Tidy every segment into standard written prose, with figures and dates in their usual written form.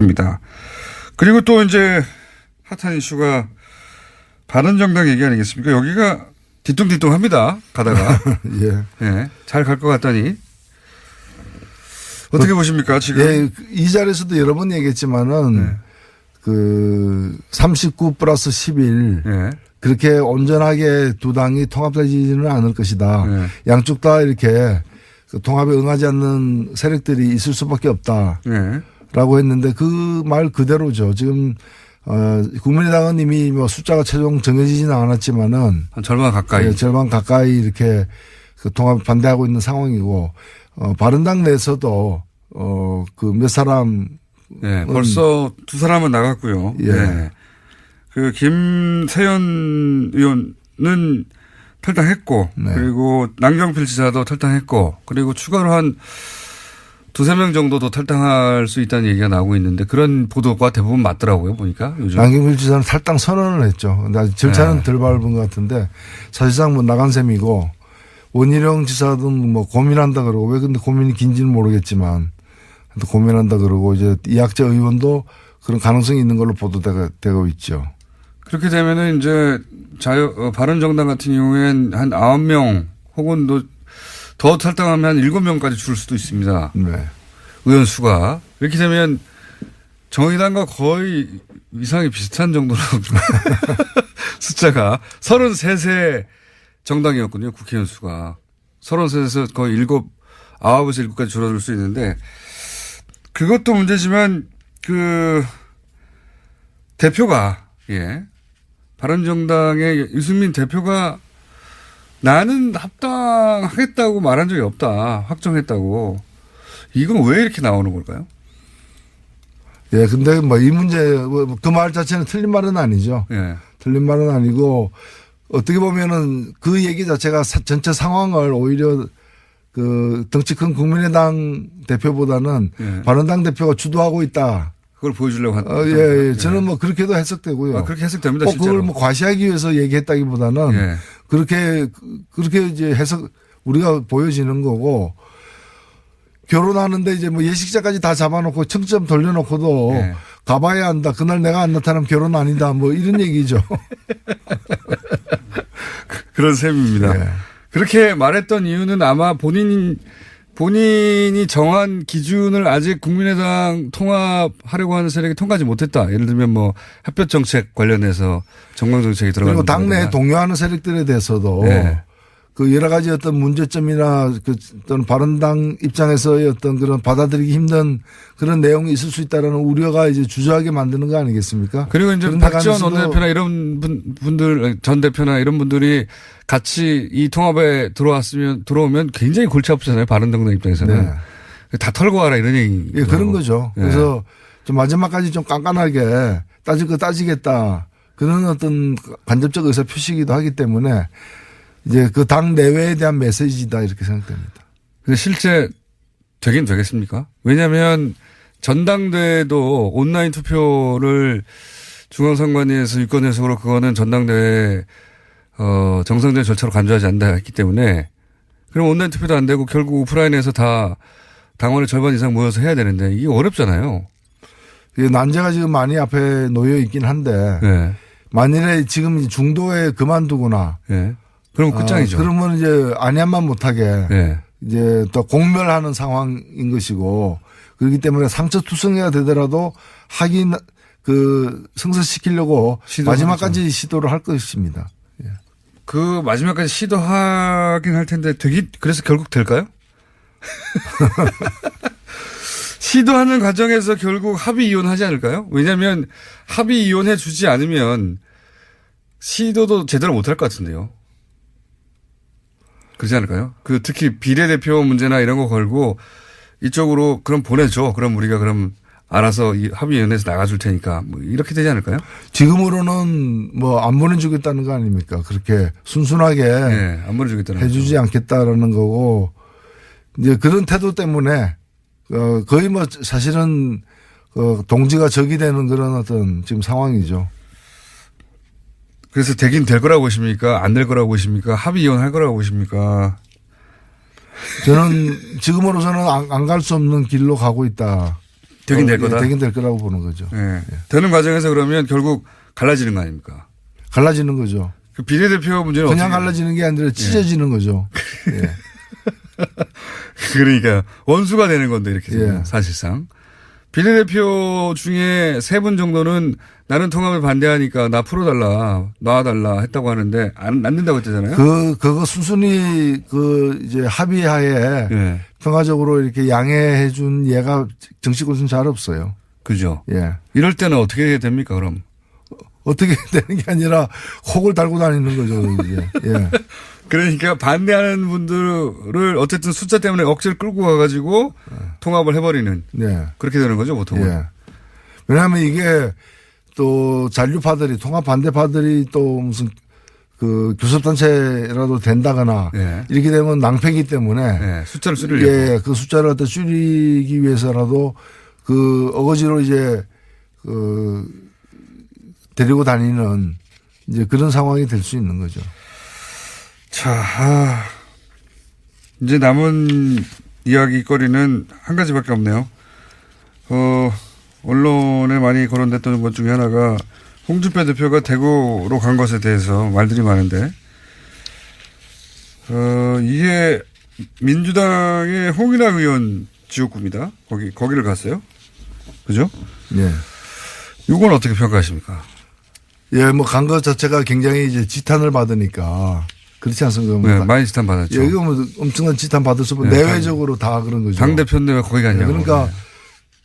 입니다. 그리고 또 이제 핫한 이슈가 바른정당 얘기 아니겠습니까? 여기가 뒤뚱뒤뚱합니다. 가다가. 예. 예. 잘 갈 것 같다니. 어떻게 보십니까, 지금? 예, 이 자리에서도 여러 번 얘기했지만은, 네. 39 플러스 11. 예. 그렇게 온전하게 두 당이 통합되지는 않을 것이다. 네. 양쪽 다 이렇게 그 통합에 응하지 않는 세력들이 있을 수밖에 없다. 예. 라고 했는데 그 말 그대로죠. 지금, 국민의당은 이미 뭐 숫자가 최종 정해지지는 않았지만은. 한 절반 가까이. 예, 절반 가까이 이렇게 그 통합 반대하고 있는 상황이고, 바른당 내에서도, 그 몇 사람. 예. 벌써 두 사람은 나갔고요. 예. 예. 그 김세현 의원은 탈당했고, 네. 그리고 남경필 지사도 탈당했고, 그리고 추가로 한 두세 명 정도도 탈당할 수 있다는 얘기가 나오고 있는데 그런 보도가 대부분 맞더라고요, 보니까 요즘. 남경필 지사는 탈당 선언을 했죠. 근데 아직 절차는 네. 덜 밟은 것 같은데 사실상 뭐 나간 셈이고 원희룡 지사도 뭐 고민한다 그러고 왜 근데 고민이 긴지는 모르겠지만 또 고민한다 그러고 이제 이학재 의원도 그런 가능성이 있는 걸로 보도되고 있죠. 그렇게 되면은 이제 바른정당 같은 경우엔 한 9명 혹은 더 탈당하면 한 7명까지 줄 수도 있습니다. 네. 의원 수가. 이렇게 되면 정의당과 거의 위상이 비슷한 정도로 숫자가 33세 정당이었거든요. 국회의원 수가. 33세에서 거의 9에서 7까지 줄어들 수 있는데 그것도 문제지만 그 대표가 예. 바른정당의 유승민 대표가 나는 합당하겠다고 말한 적이 없다. 확정했다고. 이건 왜 이렇게 나오는 걸까요? 예, 근데 뭐 이 문제, 그 말 자체는 틀린 말은 아니죠. 예. 틀린 말은 아니고 어떻게 보면은 그 얘기 자체가 전체 상황을 오히려 그 덩치 큰 국민의당 대표보다는 예. 바른당 대표가 주도하고 있다. 그걸 보여주려고 한. 예. 저는 뭐 그렇게도 해석되고요. 그렇게 해석됩니다. 꼭 실제로. 그걸 뭐 과시하기 위해서 얘기했다기보다는 예. 그렇게 이제 해석 우리가 보여지는 거고 결혼하는데 이제 뭐 예식자까지 다 잡아놓고 청점 돌려놓고도 예. 가봐야 한다. 그날 내가 안 나타나면 결혼 아니다. 뭐 이런 얘기죠. 그런 셈입니다. 예. 그렇게 말했던 이유는 아마 본인이 정한 기준을 아직 국민의당 통합하려고 하는 세력이 통과하지 못했다. 예를 들면 뭐 햇볕 정책 관련해서 정강 정책이 들어가는 그리고 당내에 동요하는 세력들에 대해서도 네. 그 여러 가지 어떤 문제점이나 그 어떤 바른당 입장에서의 어떤 그런 받아들이기 힘든 그런 내용이 있을 수 있다라는 우려가 이제 주저하게 만드는 거 아니겠습니까? 그리고 이제 박지원 원내대표나 이런 분들 전 대표나 이런 분들이 같이 이 통합에 들어오면 굉장히 골치 아프잖아요. 바른정당 입장에서는. 네. 다 털고 와라 이런 얘기. 예, 그런 거죠. 네. 그래서 좀 마지막까지 좀 깐깐하게 따질 거 따지겠다. 그런 어떤 간접적 의사 표시이기도 하기 때문에 이제 그 당 내외에 대한 메시지다 이렇게 생각됩니다. 근데 실제 되긴 되겠습니까? 왜냐하면 전당대회도 온라인 투표를 중앙선관위에서 유권 해석으로 그거는 전당대회 정상적인 절차로 간주하지 않는다 했기 때문에 그럼 온라인 투표도 안 되고 결국 오프라인에서 다 당원의 절반 이상 모여서 해야 되는데 이게 어렵잖아요. 난제가 지금 많이 앞에 놓여 있긴 한데 네. 만일에 지금 중도에 그만두거나 네. 그럼 끝장이죠. 그러면 이제 안양만 못하게 네. 이제 또 공멸하는 상황인 것이고 그렇기 때문에 상처투성이가 되더라도 하긴 그 성사시키려고 마지막까지 시도를 할 것입니다. 예. 그 마지막까지 시도하긴 할 텐데 그래서 결국 될까요? 시도하는 과정에서 결국 합의 이혼하지 않을까요? 왜냐하면 합의 이혼해 주지 않으면 시도도 제대로 못할 것 같은데요. 그렇지 않을까요? 특히 비례대표 문제나 이런 거 걸고 이쪽으로 그럼 보내줘. 그럼 우리가 그럼 알아서 이 합의위원회에서 나가줄 테니까 뭐 이렇게 되지 않을까요? 지금으로는 뭐 안 보내주겠다는 거 아닙니까? 그렇게 순순하게 네, 안 보내주겠다는 해주지 거죠. 않겠다라는 거고 이제 그런 태도 때문에 거의 뭐 사실은 동지가 적이 되는 그런 어떤 지금 상황이죠. 그래서 되긴 될 거라고 보십니까? 안 될 거라고 보십니까? 합의 이혼할 거라고 보십니까? 저는 지금으로서는 안 갈 수 없는 길로 가고 있다. 되긴 될 거다. 되긴 될 거라고 보는 거죠. 예. 되는 과정에서 그러면 결국 갈라지는 거 아닙니까? 갈라지는 거죠. 그 비례대표 문제는 그냥 어떻게 갈라지는 게 아니라 찢어지는 거죠. 예. 그러니까 원수가 되는 건데 이렇게 되면 예. 사실상. 비례대표 중에 3분 정도는 나는 통합을 반대하니까 나 풀어달라, 놔달라 했다고 하는데 안 된다고 했잖아요. 그거 순순히 이제 합의하에 예. 평화적으로 이렇게 양해해 준 예가 정치 곳은 잘 없어요. 그죠. 예. 이럴 때는 어떻게 됩니까, 그럼? 어떻게 되는 게 아니라 혹을 달고 다니는 거죠, 이제. 예. 그러니까 반대하는 분들을 어쨌든 숫자 때문에 억지를 끌고 가가지고 통합을 해버리는. 네. 그렇게 되는 거죠, 보통은. 예. 왜냐하면 이게 또 잔류파들이 통합 반대파들이 또 무슨 교섭단체라도 된다거나 예. 이렇게 되면 낭패기 때문에 예. 숫자를 줄이려고. 예. 그 숫자를 갖다 줄이기 위해서라도 어거지로 이제 데리고 다니는 이제 그런 상황이 될 수 있는 거죠. 자, 이제 남은 이야기거리는 한 가지밖에 없네요. 언론에 많이 거론됐던 것 중에 하나가 홍준표 대표가 대구로 간 것에 대해서 말들이 많은데, 이게 민주당의 홍인하 의원 지역구입니다. 거기를 갔어요. 그죠? 예. 이건 어떻게 평가하십니까? 예, 뭐 간 것 자체가 굉장히 이제 지탄을 받으니까 그렇지 않습니까? 네, 많이 지탄 받았죠. 예, 이거 뭐 엄청난 지탄 받을 수 없고 네, 내외적으로 다 그런 거죠. 당대표인데 왜 거기 갔냐고. 그러니까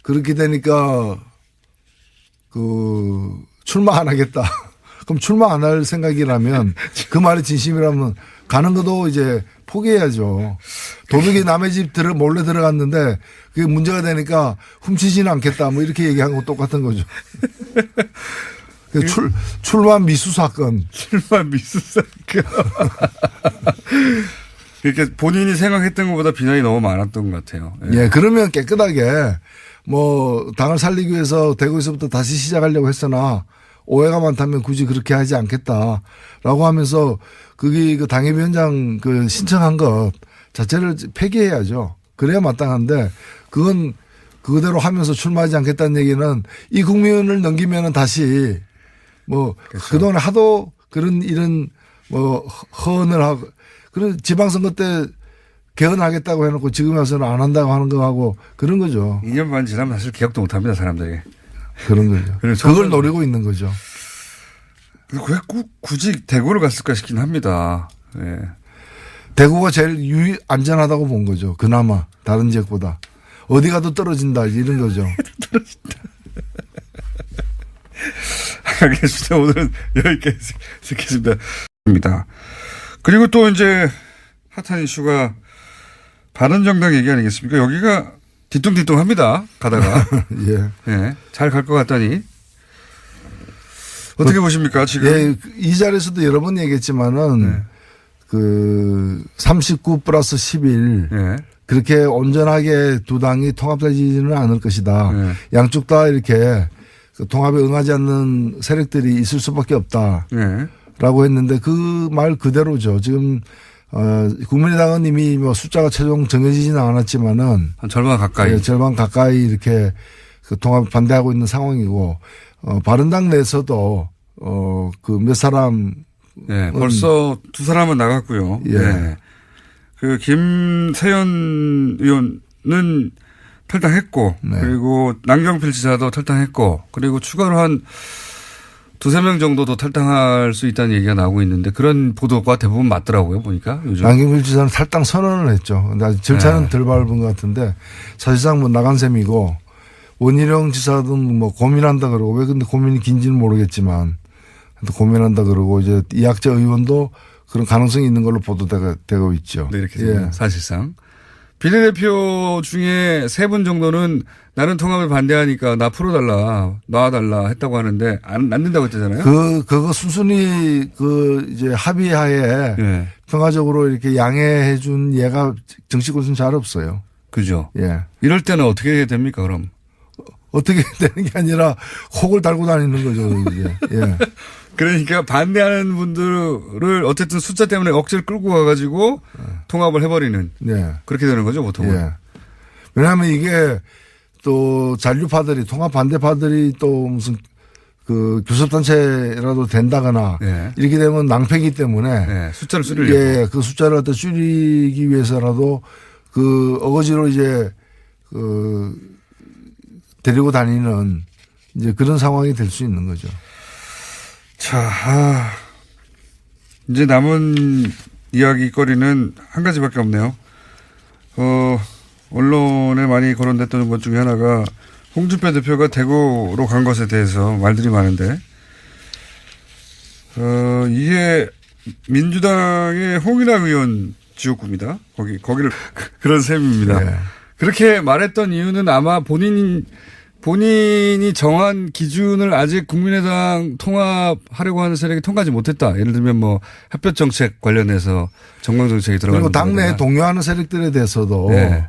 그렇게 되니까 출마 안 하겠다. 그럼 출마 안 할 생각이라면 그 말이 진심이라면 가는 것도 이제 포기해야죠. 도둑이 남의 집 몰래 들어갔는데 그게 문제가 되니까 훔치지는 않겠다. 뭐 이렇게 얘기한 거 똑같은 거죠. 출마 미수 사건. 출마 미수 사건. 이렇게 본인이 생각했던 것보다 비난이 너무 많았던 것 같아요. 예, 그러면 깨끗하게 뭐 당을 살리기 위해서 대구에서부터 다시 시작하려고 했으나 오해가 많다면 굳이 그렇게 하지 않겠다라고 하면서 그게 당협위원장 신청한 것 자체를 폐기해야죠. 그래야 마땅한데 그건 그대로 하면서 출마하지 않겠다는 얘기는 이 국면을 넘기면은 다시 뭐 그렇죠. 그동안 하도 이런 허언을 하고 그런 지방선거 때 개헌하겠다고 해놓고 지금 와서는 안 한다고 하는 거하고 그런 거죠. 2년 반 지나면 사실 기억도 못 합니다, 사람들이. 그런 거죠. 그걸 노리고 있는 거죠. 왜 굳이 대구를 갔을까 싶긴 합니다. 예. 대구가 제일 안전하다고 본 거죠. 그나마 다른 지역보다. 어디 가도 떨어진다 이런 거죠. 떨어진다. 알겠습니다. 오늘은 여기까지 듣겠습니다. 그리고 또 이제 핫한 이슈가 바른정당 얘기 아니겠습니까? 여기가 뒤뚱뒤뚱합니다. 가다가. 예. 예. 잘 갈 것 같다니. 어떻게 보십니까, 지금? 예, 이 자리에서도 여러 번 얘기했지만은 39 플러스 11 예. 그렇게 온전하게 두 당이 통합되지는 않을 것이다. 예. 양쪽 다 이렇게 통합에 응하지 않는 세력들이 있을 수밖에 없다. 예. 라고 했는데 그 말 그대로죠. 지금 국민의당은 이미 뭐 숫자가 최종 정해지지는 않았지만은 한 절반 가까이. 예, 절반 가까이 이렇게 통합 반대하고 있는 상황이고 바른당 내에서도 몇 사람 예, 벌써 두 사람은 나갔고요. 예. 예. 김세연 의원은 탈당했고, 네. 그리고 남경필 지사도 탈당했고, 그리고 추가로 한 두세 명 정도도 탈당할 수 있다는 얘기가 나오고 있는데 그런 보도가 대부분 맞더라고요, 보니까 요즘. 남경필 지사는 탈당 선언을 했죠. 근데 아직 절차는 네. 덜 밟은 것 같은데 사실상 뭐 나간 셈이고 원희룡 지사든 뭐 고민한다 그러고 왜 근데 고민이 긴지는 모르겠지만 고민한다 그러고 이제 이학재 의원도 그런 가능성이 있는 걸로 보도되고 있죠. 네, 이렇게 되면 사실상. 비례대표 중에 3분 정도는 나는 통합을 반대하니까 나 풀어달라, 놔달라 했다고 하는데 안 된다고 했잖아요. 그거 순순히 이제 합의하에 예. 평화적으로 이렇게 양해해 준 예가 정치권은 잘 없어요. 그죠. 예. 이럴 때는 어떻게 됩니까, 그럼? 어떻게 되는 게 아니라 혹을 달고 다니는 거죠, 이제. 예. 그러니까 반대하는 분들을 어쨌든 숫자 때문에 억지를 끌고 가가지고 통합을 해버리는. 예. 그렇게 되는 거죠, 보통은. 예. 왜냐하면 이게 또 잔류파들이 통합 반대파들이 또 무슨 그 교섭단체라도 된다거나 예. 이렇게 되면 낭패기 때문에 예. 숫자를 줄이려고. 예, 그 숫자를 어떤 줄이기 위해서라도 그 어거지로 이제 그 데리고 다니는 이제 그런 상황이 될 수 있는 거죠. 자, 이제 남은 이야기거리는 한 가지밖에 없네요. 언론에 많이 거론됐던 것 중에 하나가 홍준표 대표가 대구로 간 것에 대해서 말들이 많은데, 이게 민주당의 홍일학 의원 지역구입니다. 거기를 그런 셈입니다. 네. 그렇게 말했던 이유는 아마 본인이 정한 기준을 아직 국민의당 통합하려고 하는 세력이 통과하지 못했다. 예를 들면 뭐 햇볕 정책 관련해서 정강 정책이 들어가는 그리고 당내에 동요하는 세력들에 대해서도 네.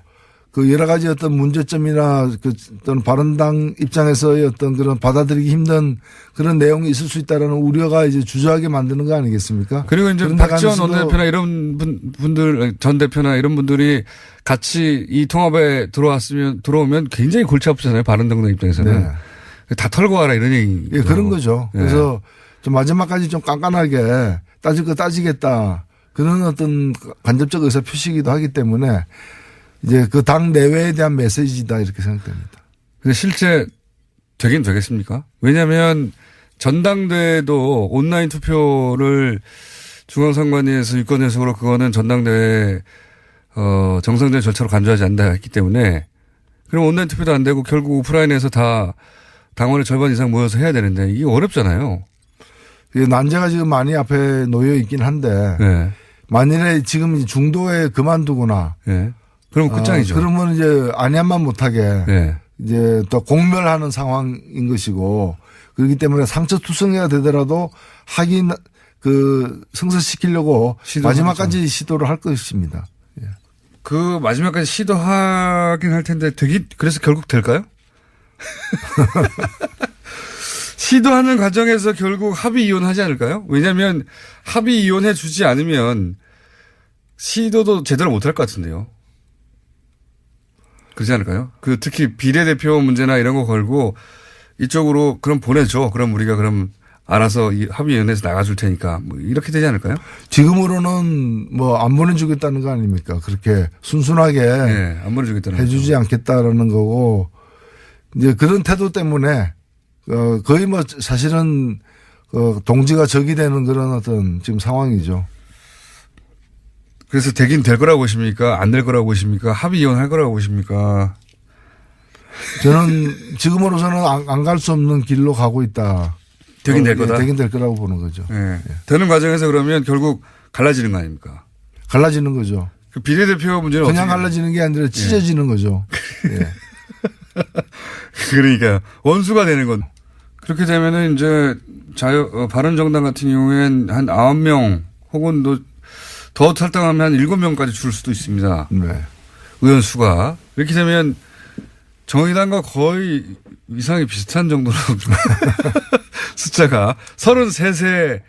그 여러 가지 어떤 문제점이나 그 어떤 바른당 입장에서의 어떤 그런 받아들이기 힘든 그런 내용이 있을 수 있다라는 우려가 이제 주저하게 만드는 거 아니겠습니까? 그리고 이제 그런데 박지원 가면서도 원내대표나 이런 분들, 전 대표나 이런 분들이 같이 이 통합에 들어오면 굉장히 골치 아프잖아요. 바른정당 입장에서는. 네. 다 털고 와라 이런 얘기. 예, 그런 거죠. 예. 그래서 좀 마지막까지 좀 깐깐하게 따질 거 따지겠다. 그런 어떤 간접적 의사 표시이기도 하기 때문에 이제 그 당 내외에 대한 메시지다 이렇게 생각됩니다. 근데 실제 되긴 되겠습니까? 왜냐하면 전당대회도 온라인 투표를 중앙선관위에서 유권 해석으로 그거는 전당대회 정상적인 절차로 간주하지 않는다 했기 때문에 그럼 온라인 투표도 안 되고 결국 오프라인에서 다 당원의 절반 이상 모여서 해야 되는데 이게 어렵잖아요. 난제가 지금 많이 앞에 놓여 있긴 한데 네. 만일에 지금 중도에 그만두거나 네. 그럼 끝장이죠. 그러면 이제 안양만 못하게 네. 이제 또 공멸하는 상황인 것이고 그렇기 때문에 상처투성이가 되더라도 하긴 그 성사시키려고 마지막까지 시도를 할 것입니다. 예. 그 마지막까지 시도하긴 할 텐데 그래서 결국 될까요? 시도하는 과정에서 결국 합의 이혼하지 않을까요? 왜냐하면 합의 이혼해 주지 않으면 시도도 제대로 못할 것 같은데요. 그렇지 않을까요? 특히 비례대표 문제나 이런 거 걸고 이쪽으로 그럼 보내줘. 그럼 우리가 그럼 알아서 이 합의위원회에서 나가줄 테니까 뭐 이렇게 되지 않을까요? 지금으로는 뭐 안 보내주겠다는 거 아닙니까? 그렇게 순순하게 네, 안 보내주겠다는 해주지 거죠. 않겠다라는 거고 이제 그런 태도 때문에 거의 뭐 사실은 동지가 적이 되는 그런 어떤 지금 상황이죠. 그래서 되긴 될 거라고 보십니까? 안 될 거라고 보십니까? 합의 이혼할 거라고 보십니까? 저는 지금으로서는 안 갈 수 없는 길로 가고 있다. 되긴 될 거다. 되긴 될 거라고 보는 거죠. 네. 되는 과정에서 그러면 결국 갈라지는 거 아닙니까? 갈라지는 거죠. 그 비례대표 문제는 그냥 어떻게 갈라지는 게 아니라 찢어지는 거죠. 예. 그러니까 원수가 되는 건 그렇게 되면은 이제 바른정당 같은 경우엔 한 9명 혹은 더 탈당하면 한 7명까지 줄 수도 있습니다. 네. 의원 수가. 이렇게 되면 정의당과 거의 이상이 비슷한 정도로 숫자가 33세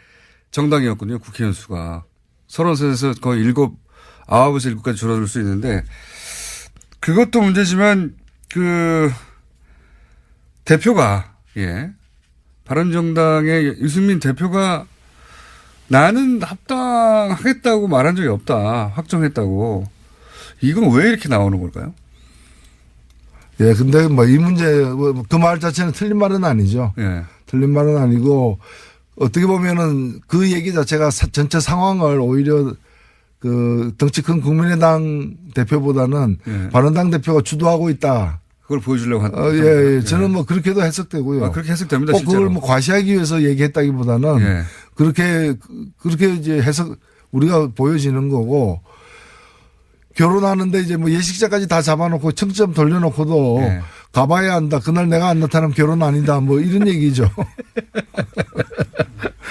정당이었군요. 국회의원 수가. 33에서 거의 9에서 7까지 줄어들 수 있는데 그것도 문제지만 대표가 바른정당의 유승민 대표가 나는 합당하겠다고 말한 적이 없다. 확정했다고. 이건 왜 이렇게 나오는 걸까요? 예, 근데 뭐 이 문제, 그 말 자체는 틀린 말은 아니죠. 예. 틀린 말은 아니고 어떻게 보면은 그 얘기 자체가 전체 상황을 오히려 그 덩치 큰 국민의당 대표보다는 예. 바른당 대표가 주도하고 있다. 그걸 보여주려고 한. 예. 저는 뭐 그렇게도 해석되고요. 그렇게 해석됩니다. 꼭 실제로. 그걸 뭐 과시하기 위해서 얘기했다기보다는 예. 그렇게 이제 해석 우리가 보여지는 거고 결혼하는데 이제 뭐 예식자까지 다 잡아놓고 청점 돌려놓고도 예. 가봐야 한다. 그날 내가 안 나타나면 결혼 아니다. 뭐 이런 얘기죠.